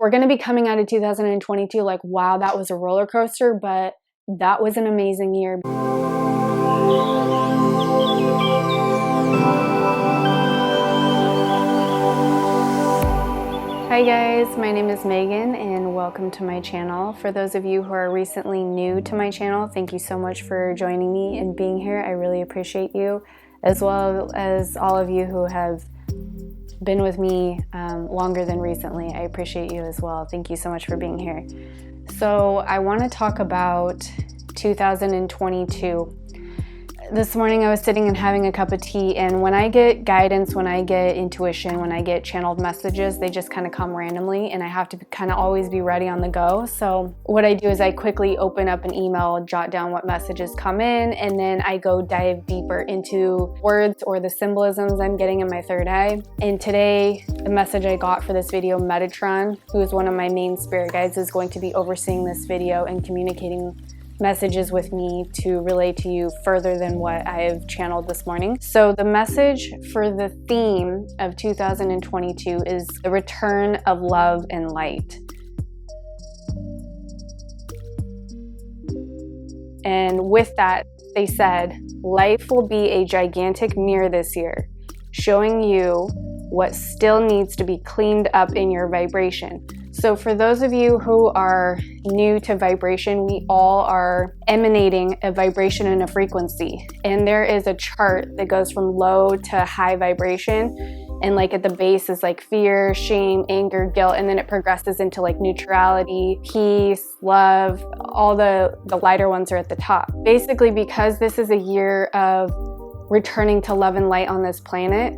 We're going to be coming out of 2022 like, wow, that was a roller coaster, but that was an amazing year. Hi guys, my name is Megan and welcome to my channel. For those of you who are recently new to my channel, thank you so much for joining me and being here. I really appreciate you, as well as all of you who have been with me longer than recently. I appreciate you as well. Thank you so much for being here. So I want to talk about 2022. This morning I was sitting and having a cup of tea, and when I get guidance, when I get intuition, when I get channeled messages, they just kind of come randomly and I have to kind of always be ready on the go. So what I do is I quickly open up an email, jot down what messages come in, and then I go dive deeper into words or the symbolisms I'm getting in my third eye. And today, the message I got for this video, Metatron, who is one of my main spirit guides, is going to be overseeing this video and communicating messages with me to relay to you further than what I've channeled this morning. So the message for the theme of 2022 is the return of love and light. And with that, they said, life will be a gigantic mirror this year, showing you what still needs to be cleaned up in your vibration. So for those of you who are new to vibration, we all are emanating a vibration and a frequency. And there is a chart that goes from low to high vibration. And like at the base is like fear, shame, anger, guilt, and then it progresses into like neutrality, peace, love. All the lighter ones are at the top. Basically, because this is a year of returning to love and light on this planet,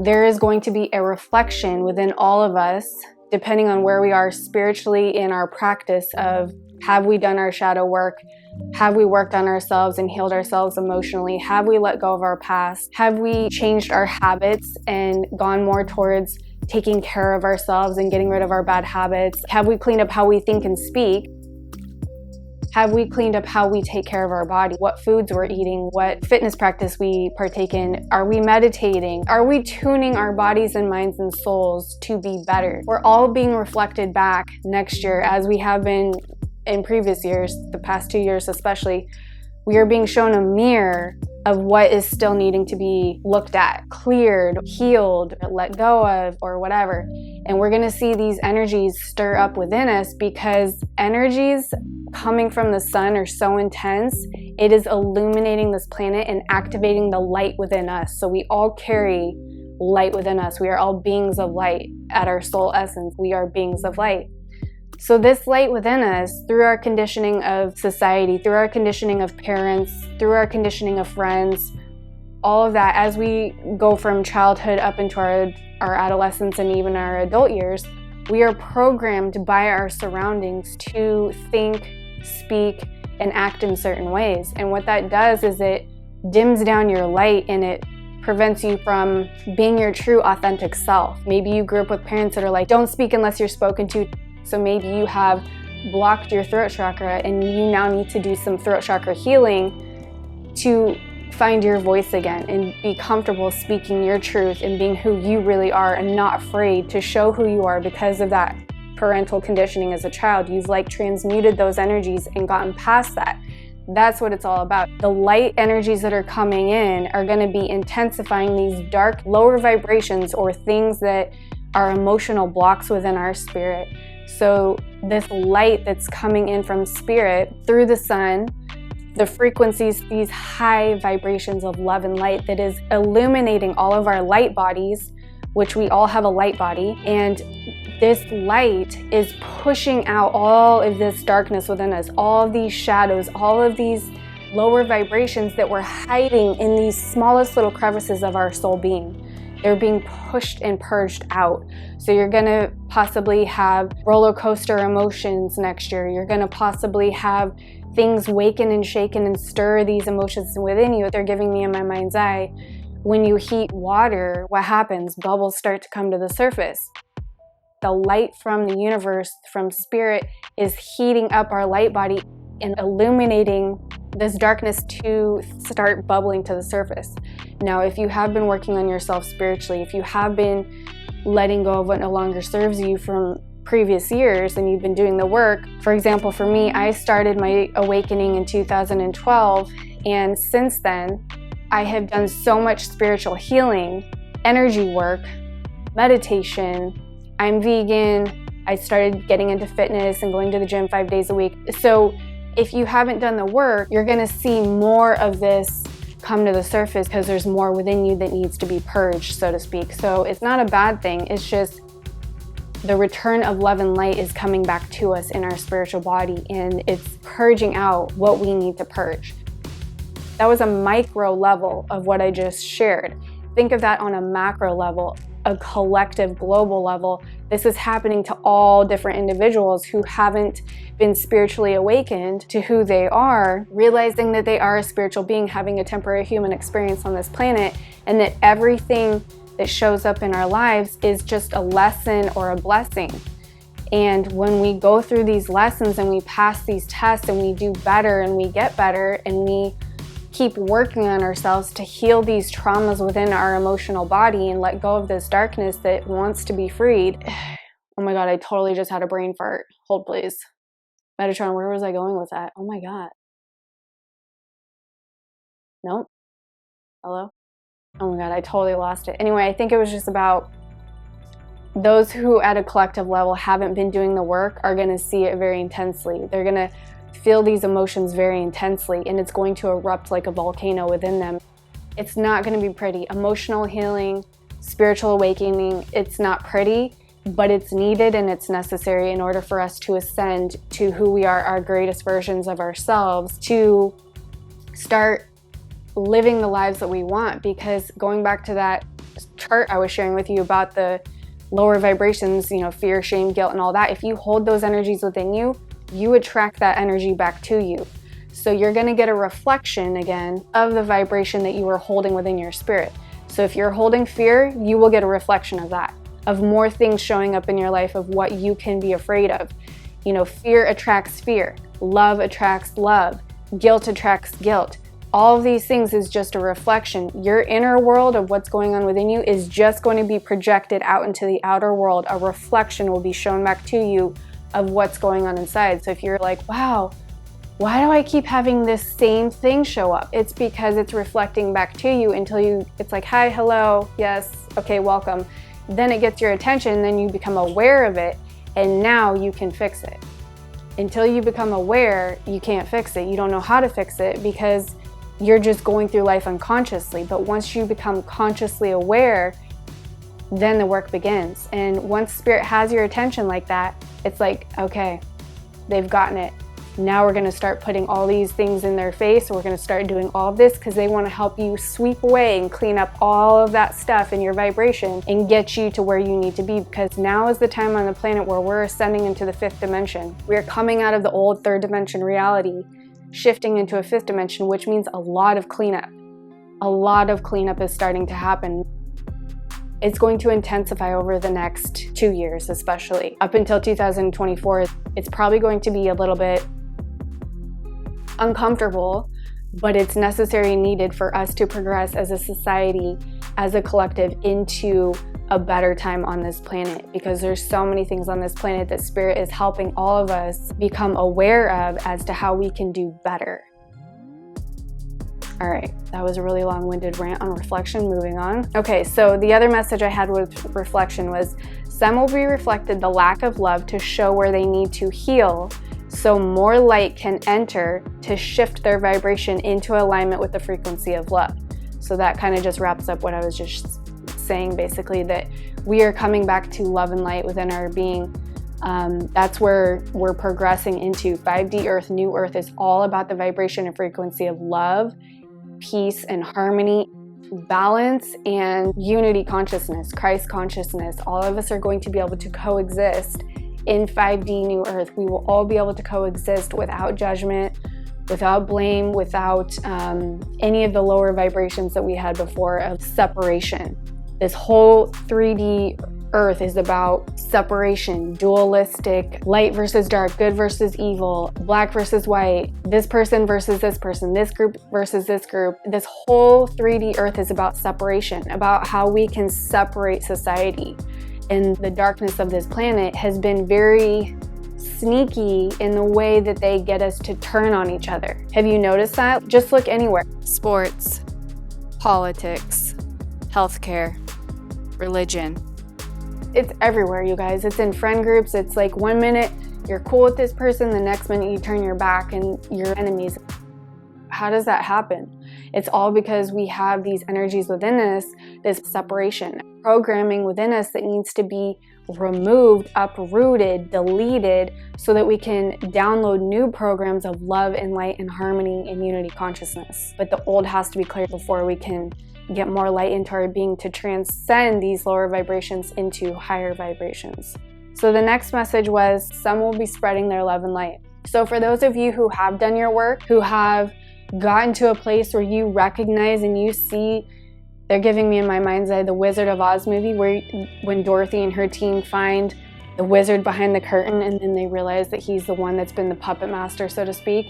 there is going to be a reflection within all of us, depending on where we are spiritually in our practice of, have we done our shadow work? Have we worked on ourselves and healed ourselves emotionally? Have we let go of our past? Have we changed our habits and gone more towards taking care of ourselves and getting rid of our bad habits? Have we cleaned up how we think and speak? Have we cleaned up how we take care of our body? What foods we're eating? What fitness practice we partake in? Are we meditating? Are we tuning our bodies and minds and souls to be better? We're all being reflected back next year, as we have been in previous years, the past 2 years especially. We are being shown a mirror of what is still needing to be looked at, cleared, healed, let go of, or whatever. And we're going to see these energies stir up within us, because energies coming from the sun are so intense. It is illuminating this planet and activating the light within us. So we all carry light within us. We are all beings of light at our soul essence. We are beings of light. So this light within us, through our conditioning of society, through our conditioning of parents, through our conditioning of friends, all of that, as we go from childhood up into our adolescence and even our adult years, we are programmed by our surroundings to think, speak, and act in certain ways. And what that does is it dims down your light and it prevents you from being your true authentic self. Maybe you grew up with parents that are like, don't speak unless you're spoken to. So maybe you have blocked your throat chakra and you now need to do some throat chakra healing to find your voice again and be comfortable speaking your truth and being who you really are, and not afraid to show who you are because of that parental conditioning as a child. You've like transmuted those energies and gotten past that. That's what it's all about. The light energies that are coming in are going to be intensifying these dark, lower vibrations or things that are emotional blocks within our spirit. So this light that's coming in from spirit through the sun, the frequencies, these high vibrations of love and light that is illuminating all of our light bodies, which we all have a light body. And this light is pushing out all of this darkness within us, all of these shadows, all of these lower vibrations that we're hiding in these smallest little crevices of our soul being. They're being pushed and purged out. So you're gonna possibly have roller coaster emotions next year. You're gonna possibly have things waken and shaken and stir these emotions within you. They're giving me in my mind's eye. When you heat water, what happens? Bubbles start to come to the surface. The light from the universe, from spirit, is heating up our light body and illuminating this darkness to start bubbling to the surface. Now, if you have been working on yourself spiritually, if you have been letting go of what no longer serves you from previous years and you've been doing the work. For example, for me, I started my awakening in 2012, and since then, I have done so much spiritual healing, energy work, meditation. I'm vegan. I started getting into fitness and going to the gym 5 days a week. So if you haven't done the work, you're gonna see more of this come to the surface because there's more within you that needs to be purged, so to speak. So it's not a bad thing. It's just the return of love and light is coming back to us in our spiritual body, and it's purging out what we need to purge. That was a micro level of what I just shared. Think of that on a macro level, a collective global level. This is happening to all different individuals who haven't been spiritually awakened to who they are, realizing that they are a spiritual being having a temporary human experience on this planet, and that everything that shows up in our lives is just a lesson or a blessing. And when we go through these lessons and we pass these tests and we do better and we get better and we keep working on ourselves to heal these traumas within our emotional body and let go of this darkness that wants to be freed. Oh my God, I totally just had a brain fart. Hold please. Metatron, where was I going with that? Oh my God. Nope. Hello? Oh my God, I totally lost it. Anyway, I think it was just about those who at a collective level haven't been doing the work are gonna see it very intensely. They're gonna feel these emotions very intensely, and it's going to erupt like a volcano within them. It's not going to be pretty. Emotional healing, spiritual awakening, it's not pretty, but it's needed and it's necessary in order for us to ascend to who we are, our greatest versions of ourselves, to start living the lives that we want. Because going back to that chart I was sharing with you about the lower vibrations, you know, fear, shame, guilt, and all that, if you hold those energies within you, you attract that energy back to you. So you're going to get a reflection again of the vibration that you are holding within your spirit. So if you're holding fear, you will get a reflection of that, of more things showing up in your life of what you can be afraid of. You know, fear attracts fear, love attracts love, guilt attracts guilt. All of these things is just a reflection. Your inner world of what's going on within you is just going to be projected out into the outer world. A reflection will be shown back to you of what's going on inside. So if you're like, wow, why do I keep having this same thing show up? It's because it's reflecting back to you until it's like, hi, hello, yes, okay, welcome. Then it gets your attention, and then you become aware of it, and now you can fix it. Until you become aware, you can't fix it. You don't know how to fix it because you're just going through life unconsciously. But once you become consciously aware, then the work begins. And once spirit has your attention like that, it's like, okay, they've gotten it. Now we're gonna start putting all these things in their face. We're gonna start doing all of this because they wanna help you sweep away and clean up all of that stuff in your vibration and get you to where you need to be, because now is the time on the planet where we're ascending into the 5th dimension. We're coming out of the old 3rd dimension reality, shifting into a 5th dimension, which means a lot of cleanup. A lot of cleanup is starting to happen. It's going to intensify over the next 2 years, especially. Up until 2024, it's probably going to be a little bit uncomfortable, but it's necessary and needed for us to progress as a society, as a collective, into a better time on this planet, because there's so many things on this planet that Spirit is helping all of us become aware of as to how we can do better. All right, that was a really long-winded rant on reflection. Moving on. Okay, so the other message I had with reflection was, some will be reflected the lack of love to show where they need to heal, so more light can enter to shift their vibration into alignment with the frequency of love. So that kind of just wraps up what I was just saying, basically, that we are coming back to love and light within our being. That's where we're progressing into. 5D Earth, New Earth is all about the vibration and frequency of love, peace and harmony, balance and unity consciousness, Christ consciousness. All of us are going to be able to coexist in 5D New Earth. We will all be able to coexist without judgment, without blame, without any of the lower vibrations that we had before of separation. This whole 3D Earth is about separation, dualistic, light versus dark, good versus evil, black versus white, this person versus this person, this group versus this group. This whole 3D Earth is about separation, about how we can separate society. and the darkness of this planet has been very sneaky in the way that they get us to turn on each other. Have you noticed that? Just look anywhere. Sports, politics, healthcare, religion. It's everywhere, you guys. It's in friend groups. It's like one minute you're cool with this person, the next minute you turn your back and you're enemies. How does that happen? It's all because we have these energies within us, this separation, programming within us that needs to be removed, uprooted, deleted, so that we can download new programs of love and light and harmony and unity consciousness. But the old has to be cleared before we can get more light into our being to transcend these lower vibrations into higher vibrations. So the next message was, some will be spreading their love and light. So for those of you who have done your work, who have gotten to a place where you recognize and you see, they're giving me in my mind's eye the Wizard of Oz movie, where when Dorothy and her team find the wizard behind the curtain and then they realize that he's the one that's been the puppet master, so to speak.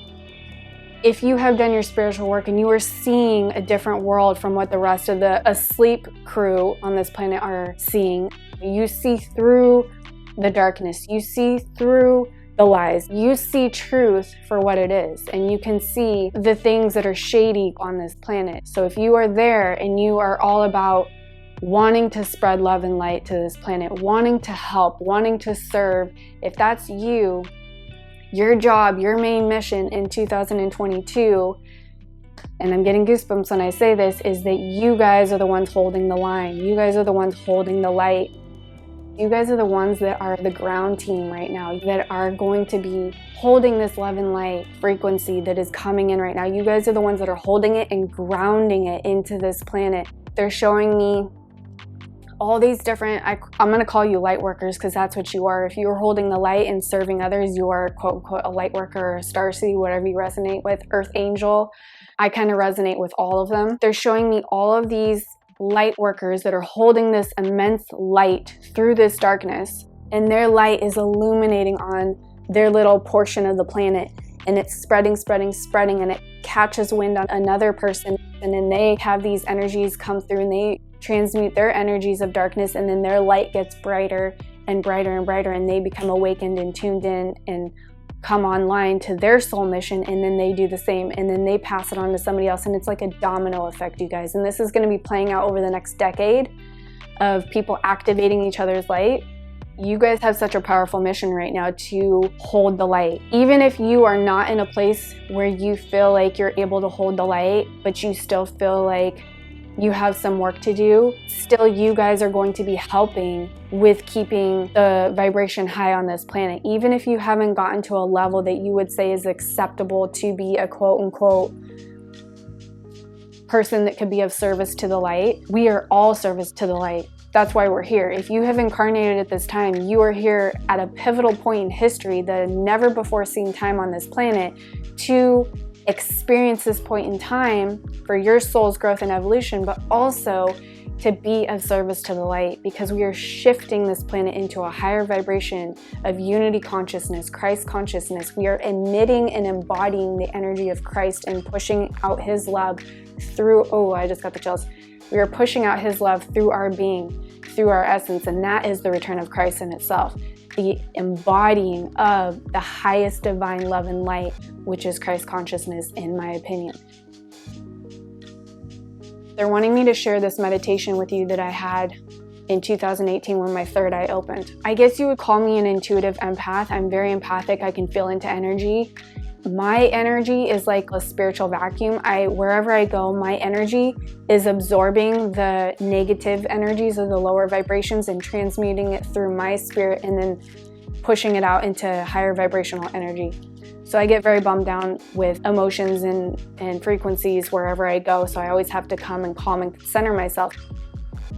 If you have done your spiritual work and you are seeing a different world from what the rest of the asleep crew on this planet are seeing, you see through the darkness, you see through the lies, you see truth for what it is, and you can see the things that are shady on this planet. So if you are there and you are all about wanting to spread love and light to this planet, wanting to help, wanting to serve, if that's you, your job, your main mission in 2022, and I'm getting goosebumps when I say this, is that you guys are the ones holding the line. You guys are the ones holding the light. You guys are the ones that are the ground team right now, that are going to be holding this love and light frequency that is coming in right now. You guys are the ones that are holding it and grounding it into this planet. They're showing me all these different, I'm going to call you light workers because that's what you are. If you are holding the light and serving others, you are quote unquote a light worker or a starseed, whatever you resonate with, Earth Angel. I kind of resonate with all of them. They're showing me all of these light workers that are holding this immense light through this darkness, and their light is illuminating on their little portion of the planet, and it's spreading, and it catches wind on another person, and then they have these energies come through and they transmute their energies of darkness, and then their light gets brighter and brighter and brighter, and they become awakened and tuned in and come online to their soul mission, and then they do the same, and then they pass it on to somebody else, and it's like a domino effect, you guys. And this is going to be playing out over the next decade of people activating each other's light. You guys have such a powerful mission right now to hold the light. Even if you are not in a place where you feel like you're able to hold the light, but you still feel like you have some work to do, still you guys are going to be helping with keeping the vibration high on this planet. Even if you haven't gotten to a level that you would say is acceptable to be a quote unquote person that could be of service to the light, we are all service to the light. That's why we're here. If you have incarnated at this time, you are here at a pivotal point in history, the never before seen time on this planet, to experience this point in time for your soul's growth and evolution, but also to be of service to the light, because we are shifting this planet into a higher vibration of unity consciousness, Christ consciousness. We are emitting and embodying the energy of Christ and pushing out his love through, oh, I just got the chills. We are pushing out his love through our being, through our essence, and that is the return of Christ in itself. The embodying of the highest divine love and light, which is Christ consciousness, in my opinion. They're wanting me to share this meditation with you that I had in 2018 when my third eye opened. I guess you would call me an intuitive empath. I'm very empathic. I can feel into energy. My energy is like a spiritual vacuum. Wherever I go, my energy is absorbing the negative energies of the lower vibrations and transmuting it through my spirit and then pushing it out into higher vibrational energy. So I get very bummed down with emotions and frequencies wherever I go. So I always have to come and calm and center myself.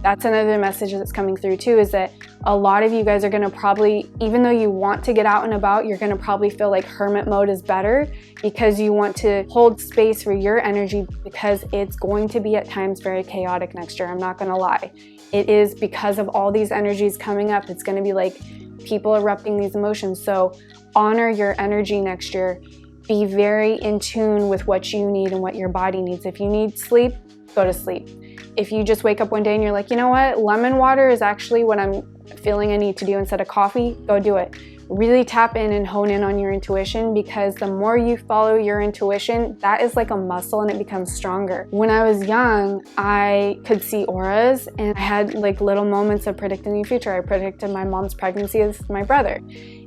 That's another message that's coming through too, is that a lot of you guys are going to probably, even though you want to get out and about, you're going to probably feel like hermit mode is better because you want to hold space for your energy, because it's going to be at times very chaotic next year. I'm not going to lie. It is, because of all these energies coming up. It's going to be like people erupting these emotions. So honor your energy next year. Be very in tune with what you need and what your body needs. If you need sleep, go to sleep. If you just wake up one day and you're like, you know what, lemon water is actually what I'm feeling a need to do instead of coffee, go do it. Really tap in and hone in on your intuition, because the more you follow your intuition, that is like a muscle and it becomes stronger. When I was young, I could see auras and I had like little moments of predicting the future. I predicted my mom's pregnancy with my brother.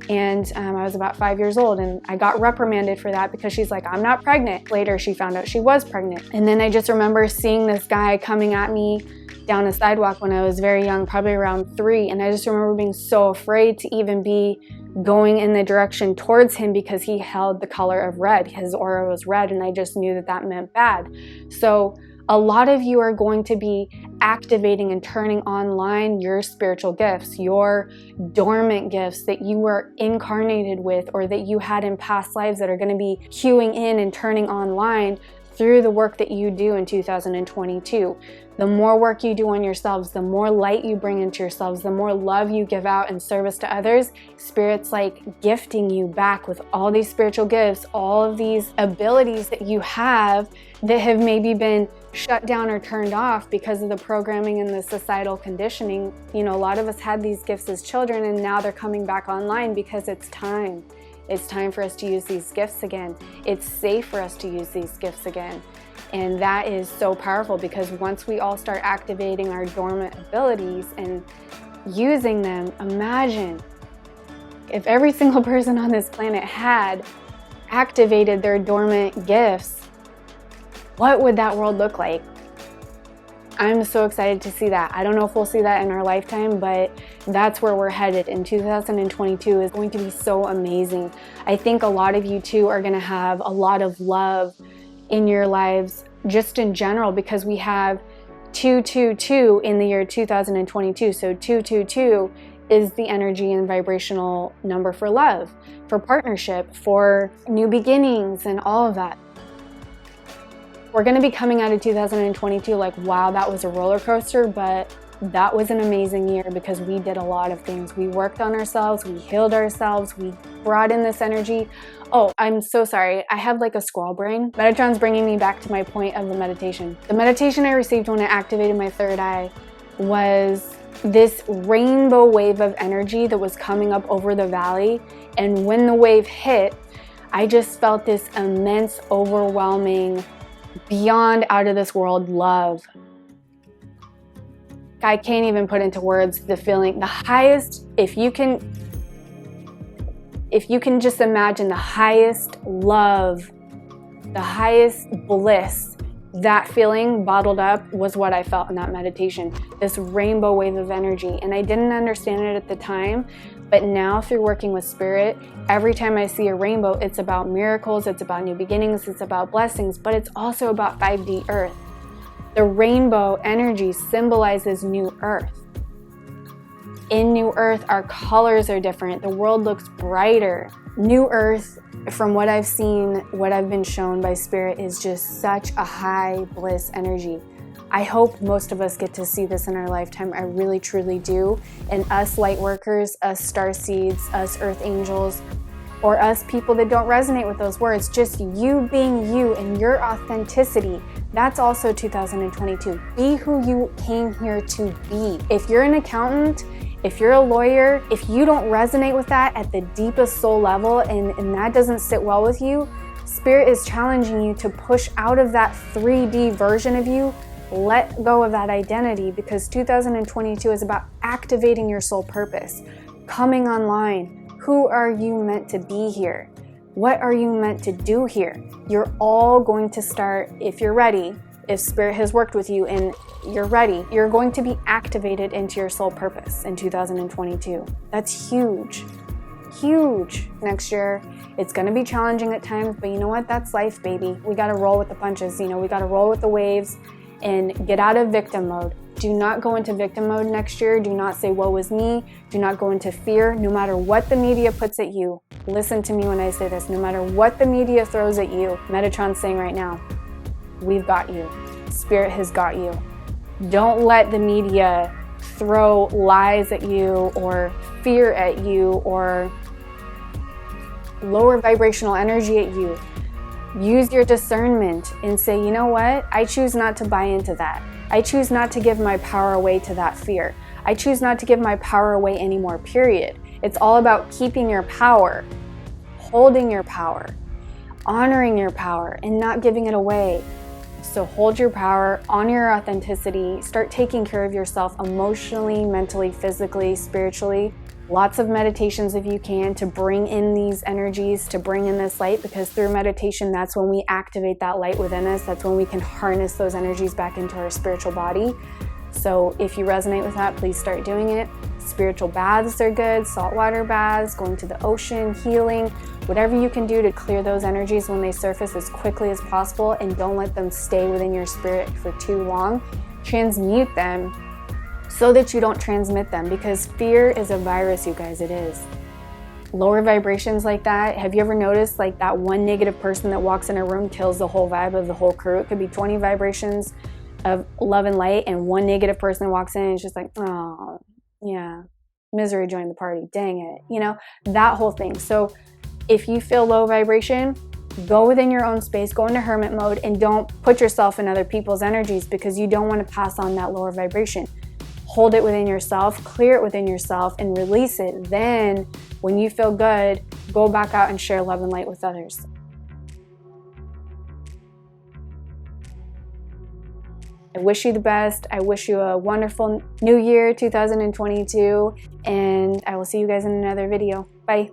And I was about 5 years old and I got reprimanded for that because she's like, I'm not pregnant. Later, she found out she was pregnant. And then I just remember seeing this guy coming at me down a sidewalk when I was very young, probably around 3. And I just remember being so afraid to even be going in the direction towards him because he held the color of red. His aura was red, and I just knew that that meant bad. So a lot of you are going to be activating and turning online your spiritual gifts, your dormant gifts that you were incarnated with or that you had in past lives that are going to be queuing in and turning online through the work that you do in 2022. The more work you do on yourselves, the more light you bring into yourselves, the more love you give out in service to others, Spirit's like gifting you back with all these spiritual gifts, all of these abilities that you have that have maybe been shut down or turned off because of the programming and the societal conditioning. You know, a lot of us had these gifts as children and now they're coming back online because it's time. It's time for us to use these gifts again. It's safe for us to use these gifts again. And that is so powerful, because once we all start activating our dormant abilities and using them, imagine if every single person on this planet had activated their dormant gifts, what would that world look like? I'm so excited to see that. I don't know if we'll see that in our lifetime, but that's where we're headed. In 2022 is going to be so amazing. I think a lot of you too are going to have a lot of love in your lives just in general, because we have 222 in the year 2022. So 222 is the energy and vibrational number for love, for partnership, for new beginnings and all of that. We're going to be coming out of 2022 like, wow, that was a roller coaster, but that was an amazing year because we did a lot of things. We worked on ourselves, we healed ourselves, we brought in this energy. Oh, I'm so sorry. I have like a squirrel brain. Metatron's bringing me back to my point of the meditation. The meditation I received when I activated my third eye was this rainbow wave of energy that was coming up over the valley. And when the wave hit, I just felt this immense, overwhelming, beyond out of this world love. I can't even put into words the feeling, the highest, if you can just imagine the highest love, the highest bliss, that feeling bottled up was what I felt in that meditation, this rainbow wave of energy. And I didn't understand it at the time, but now through working with Spirit, every time I see a rainbow, it's about miracles, it's about new beginnings, it's about blessings, but it's also about 5D Earth. The rainbow energy symbolizes New Earth. In New Earth, our colors are different. The world looks brighter. New Earth, from what I've seen, what I've been shown by Spirit, is just such a high bliss energy. I hope most of us get to see this in our lifetime. I really, truly do. And us Lightworkers, us Starseeds, us Earth Angels, or us people that don't resonate with those words, just you being you and your authenticity, that's also 2022. Be who you came here to be. If you're an accountant, if you're a lawyer, if you don't resonate with that at the deepest soul level and that doesn't sit well with you, Spirit is challenging you to push out of that 3D version of you, let go of that identity, because 2022 is about activating your soul purpose, coming online. Who are you meant to be here? What are you meant to do here? You're all going to start, if you're ready, if Spirit has worked with you and you're ready, you're going to be activated into your soul purpose in 2022. That's huge, huge. Next year, it's going to be challenging at times, but you know what? That's life, baby. We got to roll with the punches. You know, we got to roll with the waves and get out of victim mode. Do not go into victim mode next year. Do not say, woe is me. Do not go into fear. No matter what the media puts at you, listen to me when I say this, no matter what the media throws at you, Metatron's saying right now, we've got you. Spirit has got you. Don't let the media throw lies at you or fear at you or lower vibrational energy at you. Use your discernment and say, you know what? I choose not to buy into that. I choose not to give my power away to that fear. I choose not to give my power away anymore, period. It's all about keeping your power, holding your power, honoring your power, and not giving it away. So hold your power, honor your authenticity, start taking care of yourself emotionally, mentally, physically, spiritually. Lots of meditations if you can to bring in these energies, to bring in this light, because through meditation, that's when we activate that light within us. That's when we can harness those energies back into our spiritual body. So if you resonate with that, please start doing it. Spiritual baths are good, saltwater baths, going to the ocean, healing, whatever you can do to clear those energies when they surface as quickly as possible, and don't let them stay within your spirit for too long. Transmute them so that you don't transmit them, because fear is a virus, you guys, it is. Lower vibrations like that, have you ever noticed like that one negative person that walks in a room kills the whole vibe of the whole crew? It could be 20 vibrations of love and light, and one negative person walks in and it's just like, oh yeah, misery joined the party, dang it, you know, that whole thing. So if you feel low vibration, go within your own space, go into hermit mode, and don't put yourself in other people's energies, because you don't want to pass on that lower vibration. Hold it within yourself, clear it within yourself, and release it. Then when you feel good, go back out and share love and light with others. I wish you the best. I wish you a wonderful new year, 2022, and I will see you guys in another video. Bye.